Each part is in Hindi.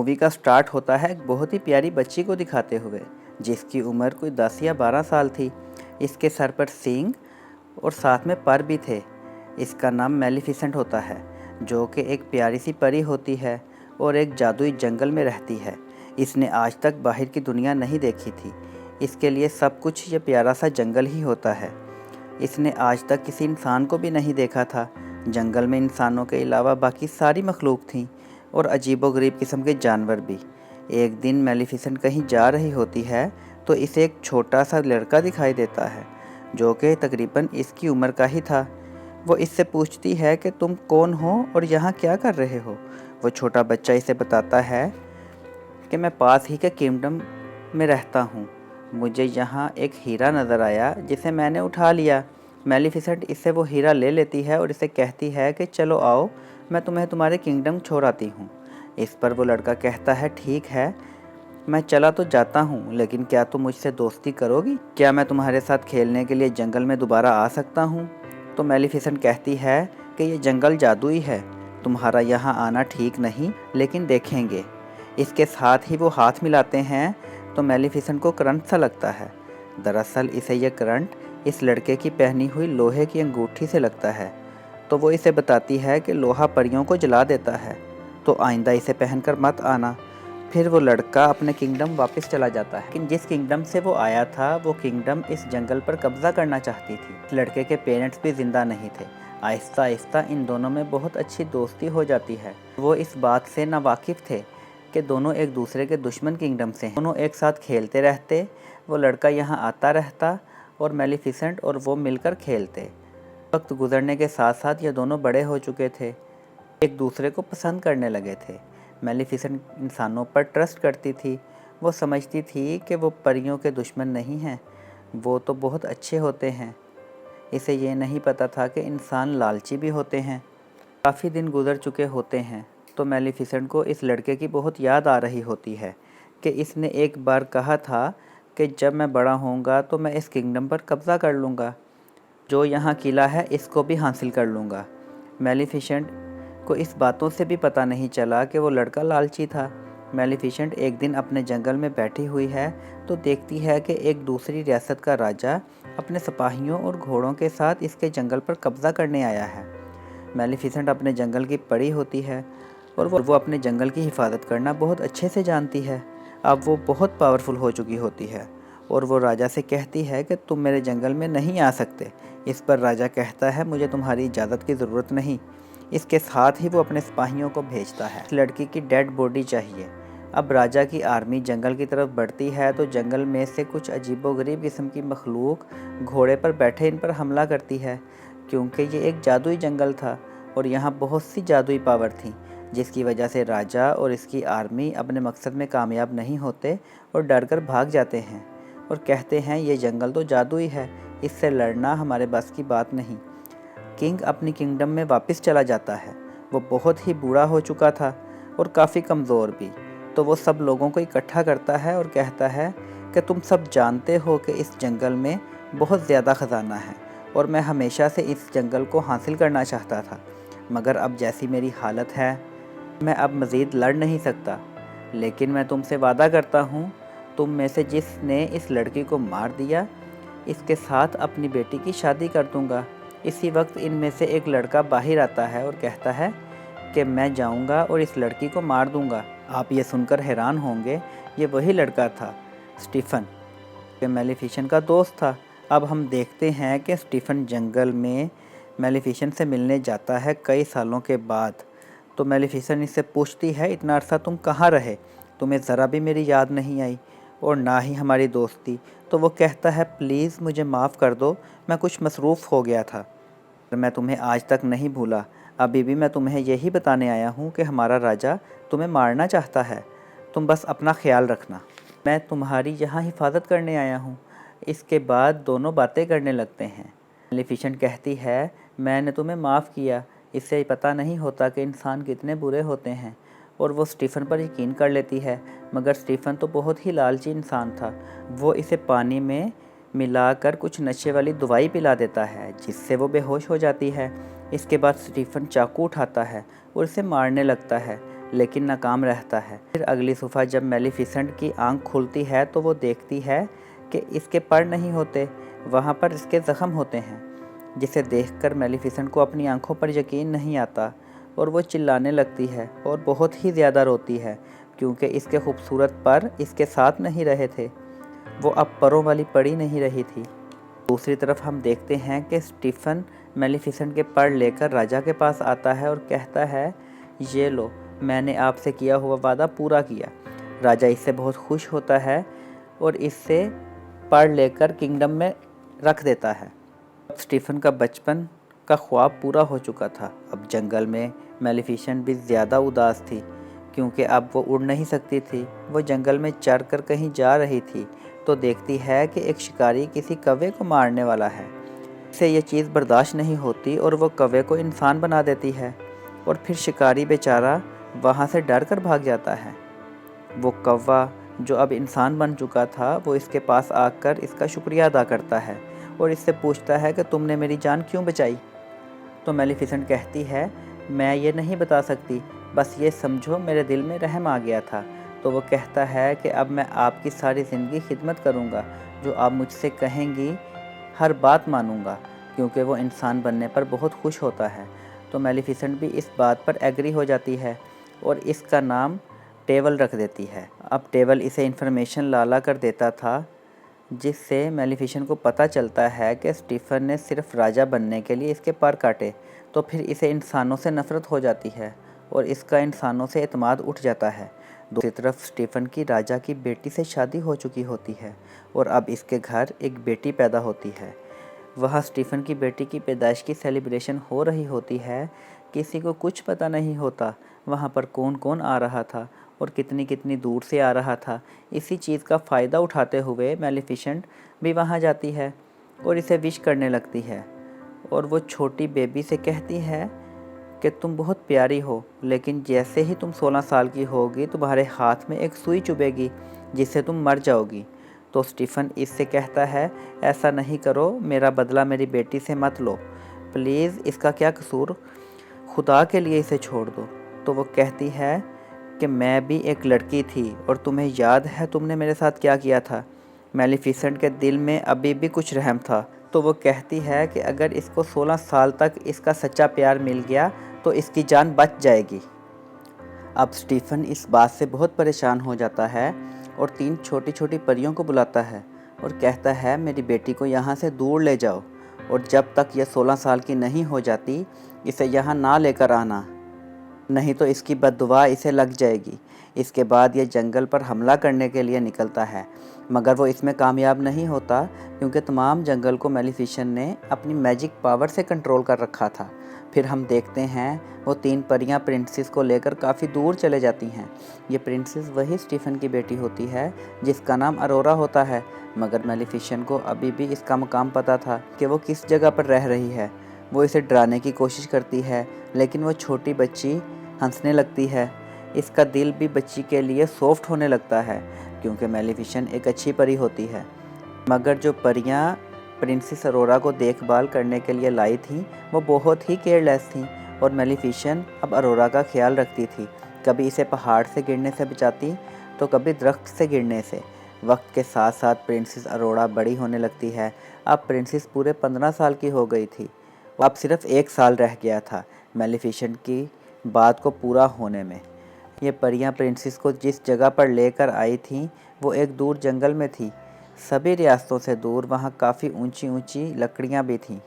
मूवी का स्टार्ट होता है एक बहुत ही प्यारी बच्ची को दिखाते हुए, जिसकी उम्र कोई 10 या 12 साल थी। इसके सर पर सींग और साथ में पर भी थे। इसका नाम मेलिफिसेंट होता है, जो कि एक प्यारी सी परी होती है और एक जादुई जंगल में रहती है। इसने आज तक बाहर की दुनिया नहीं देखी थी। इसके लिए सब कुछ ये प्यारा सा जंगल ही होता है। इसने आज तक किसी इंसान को भी नहीं देखा था। जंगल में इंसानों के अलावा बाकी सारी मखलूक थीं और अजीबोगरीब किस्म के जानवर भी। एक दिन मेलिफिसेंट कहीं जा रही होती है तो इसे एक छोटा सा लड़का दिखाई देता है, जो कि तकरीबन इसकी उम्र का ही था। वो इससे पूछती है कि तुम कौन हो और यहाँ क्या कर रहे हो। वो छोटा बच्चा इसे बताता है कि मैं पास ही के किंगडम में रहता हूँ। मुझे यहाँ एक हीरा नज़र आया जिसे मैंने उठा लिया। मेलिफिसेंट इससे वो हीरा ले लेती है और इसे कहती है कि चलो आओ, मैं तुम्हें तुम्हारे किंगडम छोड़ आती हूँ। इस पर वो लड़का कहता है ठीक है, मैं चला तो जाता हूँ, लेकिन क्या तुम मुझसे दोस्ती करोगी? क्या मैं तुम्हारे साथ खेलने के लिए जंगल में दोबारा आ सकता हूँ? तो मेलिफिसेंट कहती है कि ये जंगल जादुई है, तुम्हारा यहाँ आना ठीक नहीं, लेकिन देखेंगे। इसके साथ ही वो हाथ मिलाते हैं तो मेलिफिसेंट को करंट सा लगता है। दरअसल इसे यह करंट इस लड़के की पहनी हुई लोहे की अंगूठी से लगता है। तो वो इसे बताती है कि लोहा परियों को जला देता है, तो आइंदा इसे पहनकर मत आना। फिर वो लड़का अपने किंगडम वापस चला जाता है, लेकिन जिस किंगडम से वो आया था वो किंगडम इस जंगल पर कब्जा करना चाहती थी। लड़के के पेरेंट्स भी जिंदा नहीं थे। आहिस्ता आहिस्ता इन दोनों में बहुत अच्छी दोस्ती हो जाती है। वो इस बात से नावाकिफ़ थे कि दोनों एक दूसरे के दुश्मन किंगडम से हैं। दोनों एक साथ खेलते रहते। वो लड़का यहाँ आता रहता और मेलिफिसेंट और वो मिलकर खेलते। वक्त गुजरने के साथ साथ ये दोनों बड़े हो चुके थे, एक दूसरे को पसंद करने लगे थे। मेलिफिसेंट इंसानों पर ट्रस्ट करती थी। वो समझती थी कि वो परियों के दुश्मन नहीं हैं, वो तो बहुत अच्छे होते हैं। इसे ये नहीं पता था कि इंसान लालची भी होते हैं। काफ़ी दिन गुजर चुके होते हैं तो मेलिफिसेंट को इस लड़के की बहुत याद आ रही होती है कि इसने एक बार कहा था कि जब मैं बड़ा होऊंगा तो मैं इस किंगडम पर कब्ज़ा कर लूँगा, जो यहाँ किला है इसको भी हासिल कर लूँगा। मेलिफिसेंट को इस बातों से भी पता नहीं चला कि वो लड़का लालची था। मेलिफिसेंट एक दिन अपने जंगल में बैठी हुई है तो देखती है कि एक दूसरी रियासत का राजा अपने सिपाहियों और घोड़ों के साथ इसके जंगल पर कब्ज़ा करने आया है। मेलिफिसेंट अपने जंगल की परी होती है और वो अपने जंगल की हिफाजत करना बहुत अच्छे से जानती है। अब वो बहुत पावरफुल हो चुकी होती है और वो राजा से कहती है कि तुम मेरे जंगल में नहीं आ सकते। इस पर राजा कहता है मुझे तुम्हारी इजाज़त की ज़रूरत नहीं। इसके साथ ही वो अपने सिपाहियों को भेजता है। इस लड़की की डेड बॉडी चाहिए। अब राजा की आर्मी जंगल की तरफ बढ़ती है तो जंगल में से कुछ अजीबोगरीब किस्म की मखलूक घोड़े पर बैठे इन पर हमला करती है, क्योंकि ये एक जादुई जंगल था और यहाँ बहुत सी जादुई पावर थी, जिसकी वजह से राजा और इसकी आर्मी अपने मकसद में कामयाब नहीं होते और डर कर भाग जाते हैं और कहते हैं ये जंगल तो जादुई है, इससे लड़ना हमारे बस की बात नहीं। किंग अपनी किंगडम में वापस चला जाता है। वो बहुत ही बूढ़ा हो चुका था और काफ़ी कमज़ोर भी। तो वो सब लोगों को इकट्ठा करता है और कहता है कि तुम सब जानते हो कि इस जंगल में बहुत ज़्यादा ख़जाना है और मैं हमेशा से इस जंगल को हासिल करना चाहता था, मगर अब जैसी मेरी हालत है मैं अब मज़ीद लड़ नहीं सकता। लेकिन मैं तुमसे वादा करता हूँ, तुम में से जिसने इस लड़की को मार दिया इसके साथ अपनी बेटी की शादी कर दूँगा। इसी वक्त इनमें से एक लड़का बाहर आता है और कहता है कि मैं जाऊँगा और इस लड़की को मार दूँगा। आप ये सुनकर हैरान होंगे, ये वही लड़का था, स्टीफन, कि मेलिफिसेंट का दोस्त था। अब हम देखते हैं कि स्टीफन जंगल में मेलिफिसेंट से मिलने जाता है कई सालों के बाद। तो मेलिफिसेंट इससे पूछती है इतना अरसा तुम कहाँ रहे, तुम्हें ज़रा भी मेरी याद नहीं आई और ना ही हमारी दोस्ती। तो वो कहता है प्लीज़ मुझे माफ़ कर दो, मैं कुछ मसरूफ़ हो गया था। मैं तुम्हें आज तक नहीं भूला। अभी भी मैं तुम्हें यही बताने आया हूँ कि हमारा राजा तुम्हें मारना चाहता है, तुम बस अपना ख्याल रखना। मैं तुम्हारी यहाँ हिफाजत करने आया हूँ। इसके बाद दोनों बातें करने लगते हैं। मेलिफिसेंट कहती है मैंने तुम्हें माफ़ किया, इससे पता नहीं होता कि इंसान कितने बुरे होते हैं। और वो स्टीफ़न पर यकीन कर लेती है, मगर स्टीफ़न तो बहुत ही लालची इंसान था। वो इसे पानी में मिलाकर कुछ नशे वाली दवाई पिला देता है, जिससे वो बेहोश हो जाती है। इसके बाद स्टीफ़न चाकू उठाता है और इसे मारने लगता है, लेकिन नाकाम रहता है। फिर अगली सुबह जब मेलिफिसेंट की आंख खुलती है तो वो देखती है कि इसके पर नहीं होते, वहाँ पर इसके ज़ख़म होते हैं, जिसे देखकर मेलिफिसेंट को अपनी आंखों पर यकीन नहीं आता और वो चिल्लाने लगती है और बहुत ही ज़्यादा रोती है, क्योंकि इसके खूबसूरत पर इसके साथ नहीं रहे थे। वो अब परों वाली पड़ी नहीं रही थी। दूसरी तरफ हम देखते हैं कि स्टीफन मेलिफिसेंट के पर लेकर राजा के पास आता है और कहता है, ये लो, मैंने आपसे किया हुआ वादा पूरा किया। राजा इससे बहुत खुश होता है और इससे पर लेकर किंगडम में रख देता है। अब स्टीफन का बचपन का ख्वाब पूरा हो चुका था। अब जंगल में मेलिफिसेंट भी ज़्यादा उदास थी, क्योंकि अब वो उड़ नहीं सकती थी। वो जंगल में चर कर कहीं जा रही थी तो देखती है कि एक शिकारी किसी कौवे को मारने वाला है। इसे ये चीज़ बर्दाश्त नहीं होती और वो कौवे को इंसान बना देती है और फिर शिकारी बेचारा वहाँ से डर कर भाग जाता है। वो कौवा जो अब इंसान बन चुका था, वो इसके पास आकर इसका शुक्रिया अदा करता है और इससे पूछता है कि तुमने मेरी जान क्यों बचाई। तो मेलिफिसेंट कहती है, मैं ये नहीं बता सकती, बस ये समझो मेरे दिल में रहम आ गया था। तो वो कहता है कि अब मैं आपकी सारी ज़िंदगी खिदमत करूँगा, जो आप मुझसे कहेंगी हर बात मानूँगा, क्योंकि वो इंसान बनने पर बहुत खुश होता है। तो मेलिफिसेंट भी इस बात पर एग्री हो जाती है और इसका नाम टेबल रख देती है। अब टेबल इसे इन्फॉर्मेशन ला कर देता था, जिससे मेलिफिसेंट को पता चलता है कि स्टीफन ने सिर्फ राजा बनने के लिए इसके पर काटे। तो फिर इसे इंसानों से नफ़रत हो जाती है और इसका इंसानों से एतमाद उठ जाता है। दूसरी तरफ स्टीफन की राजा की बेटी से शादी हो चुकी होती है और अब इसके घर एक बेटी पैदा होती है। वहाँ स्टीफन की बेटी की पैदाइश की सेलिब्रेशन हो रही होती है। किसी को कुछ पता नहीं होता वहाँ पर कौन कौन आ रहा था और कितनी कितनी दूर से आ रहा था। इसी चीज़ का फ़ायदा उठाते हुए मेलिफिसेंट भी वहाँ जाती है और इसे विश करने लगती है और वो छोटी बेबी से कहती है कि तुम बहुत प्यारी हो, लेकिन जैसे ही तुम 16 साल की होगी तुम्हारे हाथ में एक सुई चुभेगी जिससे तुम मर जाओगी। तो स्टीफन इससे कहता है, ऐसा नहीं करो, मेरा बदला मेरी बेटी से मत लो, प्लीज़, इसका क्या कसूर, खुदा के लिए इसे छोड़ दो। तो वो कहती है कि मैं भी एक लड़की थी और तुम्हें याद है तुमने मेरे साथ क्या किया था। मेलिफिसेंट के दिल में अभी भी कुछ रहम था। तो वो कहती है कि अगर इसको 16 साल तक इसका सच्चा प्यार मिल गया तो इसकी जान बच जाएगी। अब स्टीफन इस बात से बहुत परेशान हो जाता है और 3 छोटी छोटी परियों को बुलाता है और कहता है, मेरी बेटी को यहाँ से दूर ले जाओ और जब तक यह 16 साल की नहीं हो जाती इसे यहाँ ना लेकर आना, नहीं तो इसकी बद्दुआ इसे लग जाएगी। इसके बाद यह जंगल पर हमला करने के लिए निकलता है, मगर वो इसमें कामयाब नहीं होता, क्योंकि तमाम जंगल को मेलिफिसेंट ने अपनी मैजिक पावर से कंट्रोल कर रखा था। फिर हम देखते हैं वो 3 परियां प्रिंसेस को लेकर काफ़ी दूर चले जाती हैं। ये प्रिंसेस वही स्टीफन की बेटी होती है जिसका नाम अरोरा होता है, मगर मेलिफिसेंट को अभी भी इसका मकाम पता था कि वो किस जगह पर रह रही है। वो इसे डराने की कोशिश करती है, लेकिन वो छोटी बच्ची हंसने लगती है। इसका दिल भी बच्ची के लिए सॉफ्ट होने लगता है, क्योंकि मेलिफिसेंट एक अच्छी परी होती है। मगर जो परियां प्रिंसेस अरोरा को देखभाल करने के लिए लाई थीं, वो बहुत ही केयरलेस थीं और मेलिफिसेंट अब अरोरा का ख्याल रखती थी। कभी इसे पहाड़ से गिरने से बचाती तो कभी दरख्त से गिरने से। वक्त के साथ साथ प्रिंसेस अरोरा बड़ी होने लगती है। अब प्रिंसेस पूरे 15 साल की हो गई थी। अब सिर्फ 1 साल रह गया था मेलिफिसेंट की बात को पूरा होने में। ये परियां प्रिंसेस को जिस जगह पर लेकर आई थीं वो एक दूर जंगल में थी, सभी रियासतों से दूर। वहाँ काफ़ी ऊंची ऊंची लकड़ियाँ भी थीं।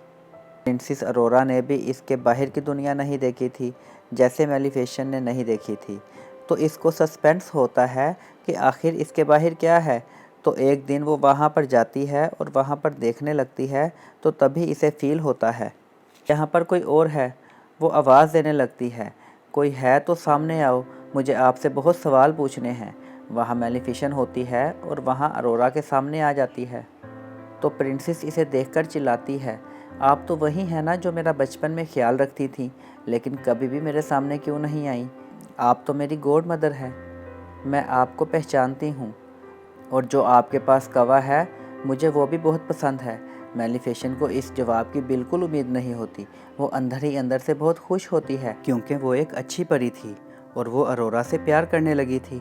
प्रिंसेस अरोरा ने भी इसके बाहर की दुनिया नहीं देखी थी, जैसे मेलिफिसेंट ने नहीं देखी थी। तो इसको सस्पेंस होता है कि आखिर इसके बाहर क्या है। तो एक दिन वो वहाँ पर जाती है और वहाँ पर देखने लगती है, तो तभी इसे फील होता है यहाँ पर कोई और है। वो आवाज़ देने लगती है, कोई है तो सामने आओ, मुझे आपसे बहुत सवाल पूछने हैं। वहाँ मेलिफिसेंट होती है और वहाँ अरोरा के सामने आ जाती है। तो प्रिंसेस इसे देखकर चिल्लाती है, आप तो वही हैं ना जो मेरा बचपन में ख्याल रखती थी, लेकिन कभी भी मेरे सामने क्यों नहीं आई? आप तो मेरी गॉड मदर है, मैं आपको पहचानती हूँ, और जो आपके पास कौवा है मुझे वो भी बहुत पसंद है। मेलिफिसेंट को इस जवाब की बिल्कुल उम्मीद नहीं होती। वो अंदर ही अंदर से बहुत खुश होती है, क्योंकि वो एक अच्छी परी थी और वो अरोरा से प्यार करने लगी थी।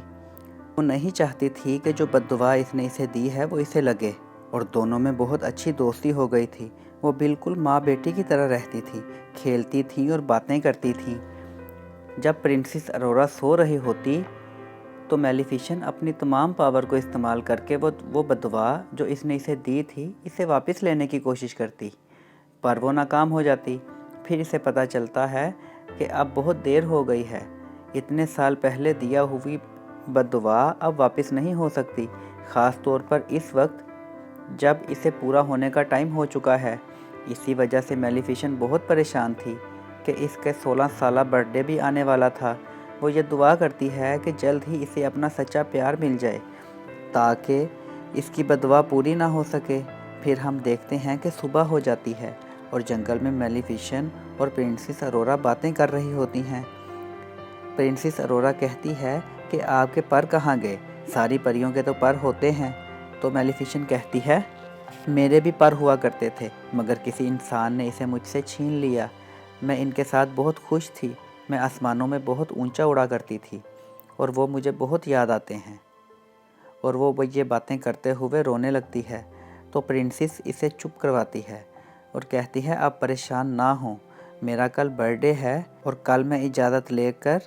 वो नहीं चाहती थी कि जो बद्दुआ इसने इसे दी है वो इसे लगे, और दोनों में बहुत अच्छी दोस्ती हो गई थी। वो बिल्कुल माँ बेटी की तरह रहती थी, खेलती थी और बातें करती थी। जब प्रिंसेस अरोरा सो रही होती तो मेलिफिसेंट अपनी तमाम पावर को इस्तेमाल करके वो बददुआ जो इसने इसे दी थी इसे वापस लेने की कोशिश करती, पर वो नाकाम हो जाती। फिर इसे पता चलता है कि अब बहुत देर हो गई है, इतने साल पहले दिया हुई बददुआ अब वापस नहीं हो सकती, ख़ास तौर पर इस वक्त जब इसे पूरा होने का टाइम हो चुका है। इसी वजह से मेलिफिसेंट बहुत परेशान थी कि इसके 16 साला बर्थडे भी आने वाला था। वो ये दुआ करती है कि जल्द ही इसे अपना सच्चा प्यार मिल जाए ताकि इसकी बददुआ पूरी ना हो सके। फिर हम देखते हैं कि सुबह हो जाती है और जंगल में मेलिफिसेंट और प्रिंसेस अरोरा बातें कर रही होती हैं। प्रिंसेस अरोरा कहती है कि आपके पर कहाँ गए, सारी परियों के तो पर होते हैं। तो मेलिफिसेंट कहती है, मेरे भी पर हुआ करते थे, मगर किसी इंसान ने इसे मुझसे छीन लिया। मैं इनके साथ बहुत खुश थी, मैं आसमानों में बहुत ऊंचा उड़ा करती थी और वो मुझे बहुत याद आते हैं। और वो ये बातें करते हुए रोने लगती है। तो प्रिंसेस इसे चुप करवाती है और कहती है, आप परेशान ना हो, मेरा कल बर्थडे है और कल मैं इजाज़त लेकर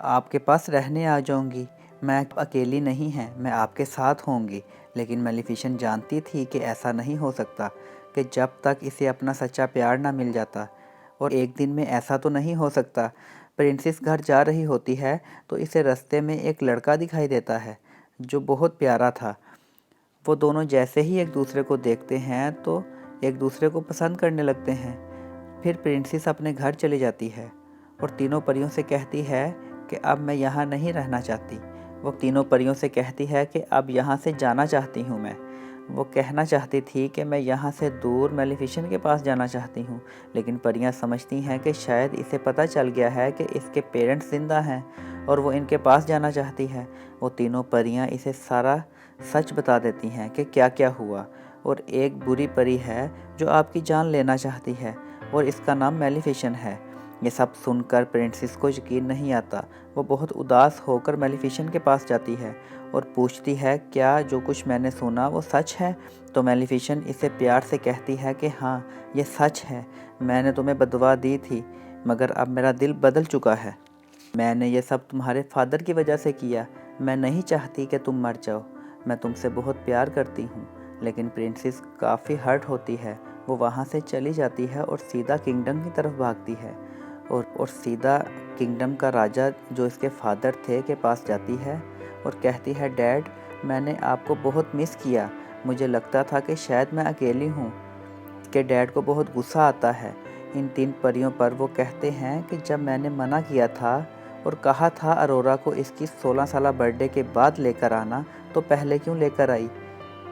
आपके पास रहने आ जाऊंगी। मैं अकेली नहीं है, मैं आपके साथ होंगी। लेकिन मेलिफिसेंट जानती थी कि ऐसा नहीं हो सकता, कि जब तक इसे अपना सच्चा प्यार ना मिल जाता, और एक दिन में ऐसा तो नहीं हो सकता। प्रिंसेस घर जा रही होती है तो इसे रास्ते में एक लड़का दिखाई देता है जो बहुत प्यारा था। वो दोनों जैसे ही एक दूसरे को देखते हैं तो एक दूसरे को पसंद करने लगते हैं। फिर प्रिंसेस अपने घर चली जाती है और तीनों परियों से कहती है कि अब मैं यहाँ नहीं रहना चाहती। वो तीनों परियों से कहती है कि अब यहाँ से जाना चाहती हूँ मैं। वो कहना चाहती थी कि मैं यहाँ से दूर मेलिफिसेंट के पास जाना चाहती हूँ, लेकिन परियां समझती हैं कि शायद इसे पता चल गया है कि इसके पेरेंट्स जिंदा हैं और वो इनके पास जाना चाहती है। वो तीनों परियां इसे सारा सच बता देती हैं कि क्या क्या हुआ, और एक बुरी परी है जो आपकी जान लेना चाहती है और इसका नाम मेलिफिसेंट है। ये सब सुनकर प्रिंसेस को यकीन नहीं आता। वो बहुत उदास होकर मेलिफिसेंट के पास जाती है और पूछती है, क्या जो कुछ मैंने सुना वो सच है? तो मेलिफिसेंट इसे प्यार से कहती है कि हाँ, ये सच है। मैंने तुम्हें बददुआ दी थी, मगर अब मेरा दिल बदल चुका है। मैंने ये सब तुम्हारे फादर की वजह से किया। मैं नहीं चाहती कि तुम मर जाओ, मैं तुमसे बहुत प्यार करती हूँ। लेकिन प्रिंसेस काफ़ी हर्ट होती है। वो वहाँ से चली जाती है और सीधा किंगडम की तरफ भागती है और सीधा किंगडम का राजा जो इसके फादर थे के पास जाती है और कहती है, डैड, मैंने आपको बहुत मिस किया। मुझे लगता था कि शायद मैं अकेली हूँ। इसके डैड को बहुत गुस्सा आता है इन तीन परियों पर। वो कहते हैं कि जब मैंने मना किया था और कहा था अरोरा को इसकी 16 साला बर्थडे के बाद लेकर आना, तो पहले क्यों लेकर आई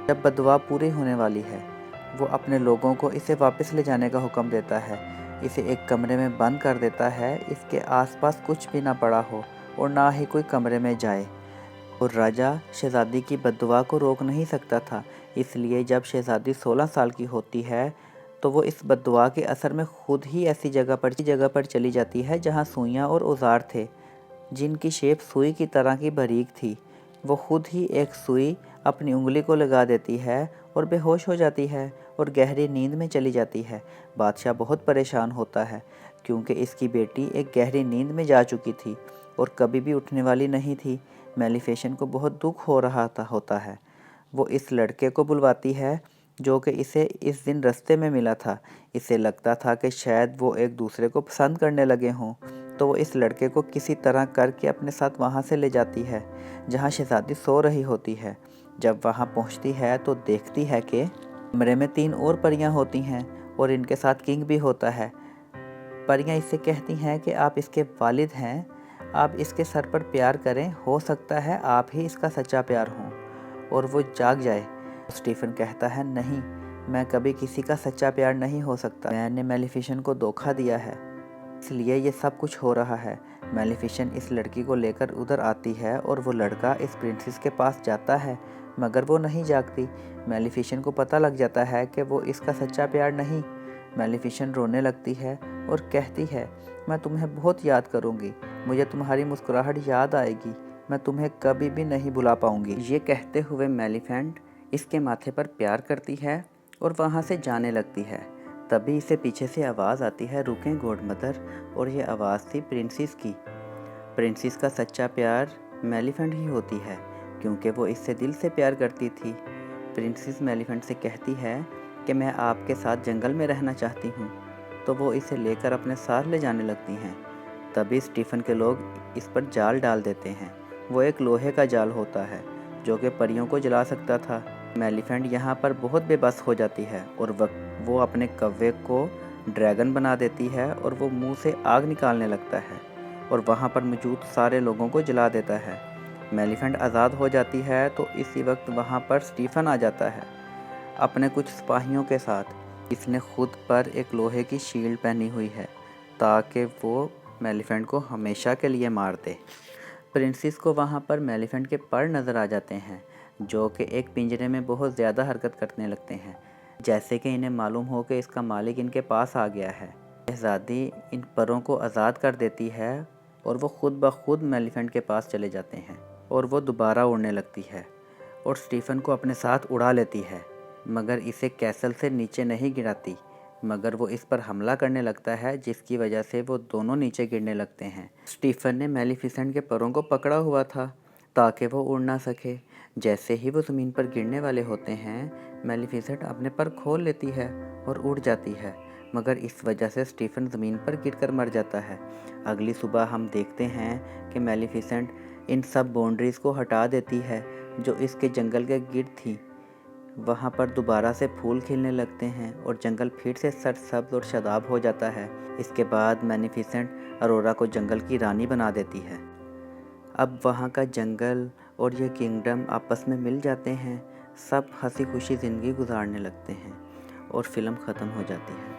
जब बददुआ पूरी होने वाली है। वो अपने लोगों को इसे वापस ले जाने का हुक्म देता है, इसे एक कमरे में बंद कर देता है, इसके आसपास कुछ भी ना पड़ा हो और ना ही कोई कमरे में जाए। और राजा शहज़ादी की बद्दुआ को रोक नहीं सकता था, इसलिए जब शहज़ादी 16 साल की होती है तो वो इस बद्दुआ के असर में खुद ही ऐसी जगह पर चली जाती है जहाँ सुइयाँ और औजार थे जिनकी शेप सुई की तरह की बारीक थी। वो खुद ही एक सुई अपनी उंगली को लगा देती है और बेहोश हो जाती है और गहरी नींद में चली जाती है। बादशाह बहुत परेशान होता है क्योंकि इसकी बेटी एक गहरी नींद में जा चुकी थी और कभी भी उठने वाली नहीं थी। मेलिफिसेंट को बहुत दुख हो रहा होता है। वो इस लड़के को बुलवाती है जो कि इसे इस दिन रास्ते में मिला था। इसे लगता था कि शायद वो एक दूसरे को पसंद करने लगे हों, तो वो इस लड़के को किसी तरह करके अपने साथ वहाँ से ले जाती है जहाँ शहज़ादी सो रही होती है। जब वहाँ पहुँचती है तो देखती है कि कमरे में 3 और परियां होती हैं और इनके साथ किंग भी होता है। परियां इससे कहती हैं कि आप इसके वालिद हैं, आप इसके सर पर प्यार करें, हो सकता है आप ही इसका सच्चा प्यार हों और वो जाग जाए। स्टीफन कहता है, नहीं, मैं कभी किसी का सच्चा प्यार नहीं हो सकता। मैंने मेलिफिसेंट को धोखा दिया है, इसलिए ये सब कुछ हो रहा है। मेलिफिसेंट इस लड़की को लेकर उधर आती है और वो लड़का इस प्रिंसेस के पास जाता है, मगर वो नहीं जागती। मेलिफिसेंट को पता लग जाता है कि वो इसका सच्चा प्यार नहीं। मेलिफिसेंट रोने लगती है और कहती है मैं तुम्हें बहुत याद करूँगी, मुझे तुम्हारी मुस्कुराहट याद आएगी, मैं तुम्हें कभी भी नहीं भुला पाऊँगी। ये कहते हुए मेलिफेंट इसके माथे पर प्यार करती है और वहाँ से जाने लगती है। तभी इसे पीछे से आवाज़ आती है, रुकें गॉडमदर, और ये आवाज़ थी प्रिंसेस की। प्रिंसेस का सच्चा प्यार मेलिफेंट ही होती है, क्योंकि वो इससे दिल से प्यार करती थी। प्रिंसेस मेलिफेंट से कहती है कि मैं आपके साथ जंगल में रहना चाहती हूँ, तो वो इसे लेकर अपने साथ ले जाने लगती हैं। तभी स्टीफन के लोग इस पर जाल डाल देते हैं। वो एक लोहे का जाल होता है जो कि परियों को जला सकता था। मेलिफेंट यहाँ पर बहुत बेबस हो जाती है और वो अपने कौवे को ड्रैगन बना देती है और वो मुंह से आग निकालने लगता है और वहाँ पर मौजूद सारे लोगों को जला देता है। मेलिफेंट आज़ाद हो जाती है तो इसी वक्त वहाँ पर स्टीफन आ जाता है अपने कुछ सिपाहियों के साथ। इसने खुद पर एक लोहे की शील्ड पहनी हुई है ताकि वो मेलिफेंट को हमेशा के लिए मार दे। प्रिंसेस को वहाँ पर मेलिफेंट के पर नज़र आ जाते हैं जो कि एक पिंजरे में बहुत ज़्यादा हरकत करने लगते हैं, जैसे कि इन्हें मालूम हो कि इसका मालिक इनके पास आ गया है। शहज़ादी इन परों को आज़ाद कर देती है और वो खुद ब खुद मेलिफेंट के पास चले जाते हैं और वो दोबारा उड़ने लगती है और स्टीफन को अपने साथ उड़ा लेती है, मगर इसे कैसल से नीचे नहीं गिराती, मगर वो इस पर हमला करने लगता है जिसकी वजह से वो दोनों नीचे गिरने लगते हैं। स्टीफन ने मेलिफिसेंट के परों को पकड़ा हुआ था ताकि वो उड़ ना सके। जैसे ही वो ज़मीन पर गिरने वाले होते हैं, मेलिफिसेंट अपने पर खोल लेती है और उड़ जाती है, मगर इस वजह से स्टीफन ज़मीन पर गिरकर मर जाता है। अगली सुबह हम देखते हैं कि मेलिफिसेंट इन सब बाउंड्रीज़ को हटा देती है जो इसके जंगल के गिर्द थी। वहाँ पर दोबारा से फूल खिलने लगते हैं और जंगल फिर से सरसब्ज और शादाब हो जाता है। इसके बाद मैनिफिसेंट अरोरा को जंगल की रानी बना देती है। अब वहाँ का जंगल और ये किंगडम आपस में मिल जाते हैं, सब हंसी खुशी ज़िंदगी गुजारने लगते हैं और फिल्म ख़त्म हो जाती है।